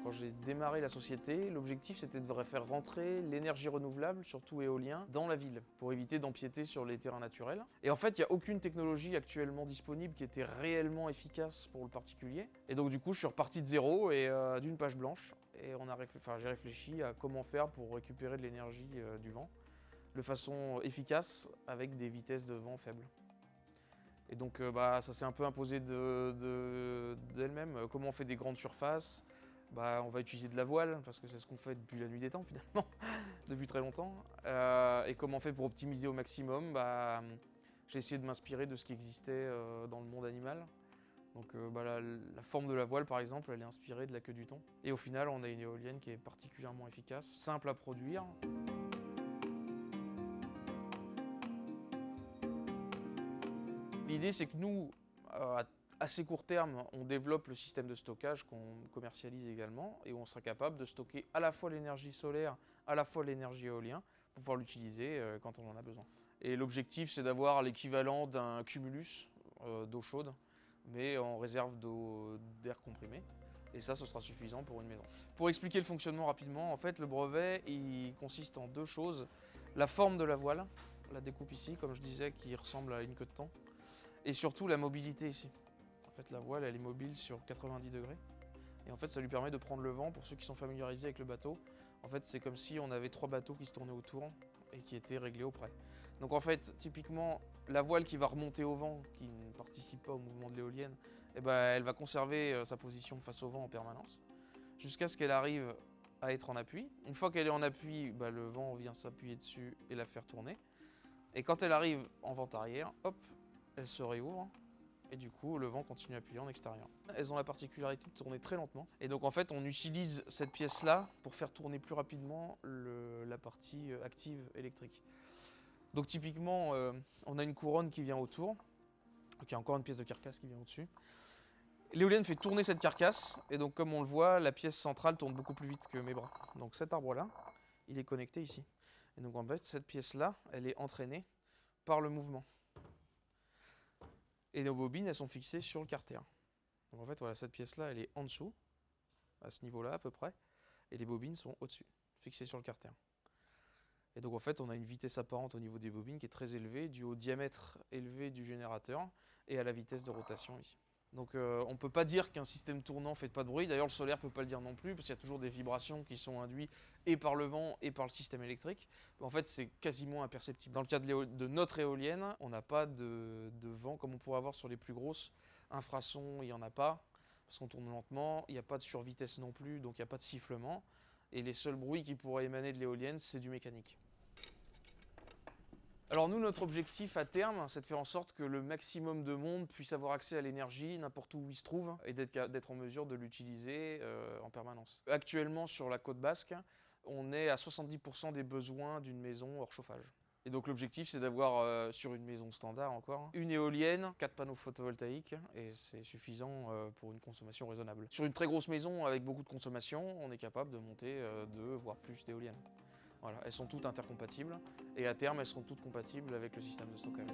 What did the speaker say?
Quand j'ai démarré la société, l'objectif c'était de faire rentrer l'énergie renouvelable, surtout éolien, dans la ville, pour éviter d'empiéter sur les terrains naturels. Et en fait, il n'y a aucune technologie actuellement disponible qui était réellement efficace pour le particulier. Et donc du coup, je suis reparti de zéro et d'une page blanche. Et j'ai réfléchi à comment faire pour récupérer de l'énergie du vent de façon efficace avec des vitesses de vent faibles. Et donc ça s'est un peu imposé d'elle-même. Comment on fait des grandes surfaces? On va utiliser de la voile, parce que c'est ce qu'on fait depuis la nuit des temps finalement, depuis très longtemps. Et comment on fait pour optimiser au maximum? J'ai essayé de m'inspirer de ce qui existait dans le monde animal. Donc la forme de la voile par exemple, elle est inspirée de la queue du thon. Et au final, on a une éolienne qui est particulièrement efficace, simple à produire. L'idée, c'est que nous, à assez court terme, on développe le système de stockage qu'on commercialise également et où on sera capable de stocker à la fois l'énergie solaire, à la fois l'énergie éolienne pour pouvoir l'utiliser quand on en a besoin. Et l'objectif, c'est d'avoir l'équivalent d'un cumulus d'eau chaude, mais en réserve d'air comprimé. Et ça, ce sera suffisant pour une maison. Pour expliquer le fonctionnement rapidement, en fait, le brevet, il consiste en deux choses. La forme de la voile, la découpe ici, comme je disais, qui ressemble à une queue de thon. Et surtout la mobilité ici. En fait, la voile, elle est mobile sur 90 degrés. Et en fait, ça lui permet de prendre le vent. Pour ceux qui sont familiarisés avec le bateau, en fait, c'est comme si on avait trois bateaux qui se tournaient autour et qui étaient réglés au près. Donc en fait, typiquement, la voile qui va remonter au vent, qui ne participe pas au mouvement de l'éolienne, elle va conserver sa position face au vent en permanence, jusqu'à ce qu'elle arrive à être en appui. Une fois qu'elle est en appui, le vent vient s'appuyer dessus et la faire tourner. Et quand elle arrive en vent arrière, hop, elle se réouvre et du coup le vent continue à appuyer en extérieur. Elles ont la particularité de tourner très lentement et donc en fait on utilise cette pièce là pour faire tourner plus rapidement la partie active électrique. Donc typiquement on a une couronne qui vient autour, donc il y a encore une pièce de carcasse qui vient au-dessus. L'éolienne fait tourner cette carcasse et donc comme on le voit, la pièce centrale tourne beaucoup plus vite que mes bras. Donc cet arbre là, il est connecté ici. Et donc en fait cette pièce là, elle est entraînée par le mouvement. Et nos bobines, elles sont fixées sur le carter. Donc en fait, voilà, cette pièce-là, elle est en dessous, à ce niveau-là à peu près, et les bobines sont au-dessus, fixées sur le carter. Et donc en fait, on a une vitesse apparente au niveau des bobines qui est très élevée, due au diamètre élevé du générateur et à la vitesse de rotation ici. Donc on ne peut pas dire qu'un système tournant ne fait pas de bruit, d'ailleurs le solaire ne peut pas le dire non plus, parce qu'il y a toujours des vibrations qui sont induites et par le vent et par le système électrique. En fait c'est quasiment imperceptible. Dans le cas de notre éolienne, on n'a pas de vent comme on pourrait avoir sur les plus grosses. Infrasons, il n'y en a pas, parce qu'on tourne lentement, il n'y a pas de survitesse non plus, donc il n'y a pas de sifflement. Et les seuls bruits qui pourraient émaner de l'éolienne, c'est du mécanique. Alors nous, notre objectif à terme, c'est de faire en sorte que le maximum de monde puisse avoir accès à l'énergie n'importe où il se trouve et d'être en mesure de l'utiliser en permanence. Actuellement, sur la côte basque, on est à 70% des besoins d'une maison hors chauffage. Et donc l'objectif, c'est d'avoir, sur une maison standard encore, une éolienne, 4 panneaux photovoltaïques, et c'est suffisant pour une consommation raisonnable. Sur une très grosse maison avec beaucoup de consommation, on est capable de monter 2 voire plus d'éoliennes. Voilà, elles sont toutes intercompatibles et à terme elles seront toutes compatibles avec le système de stockage.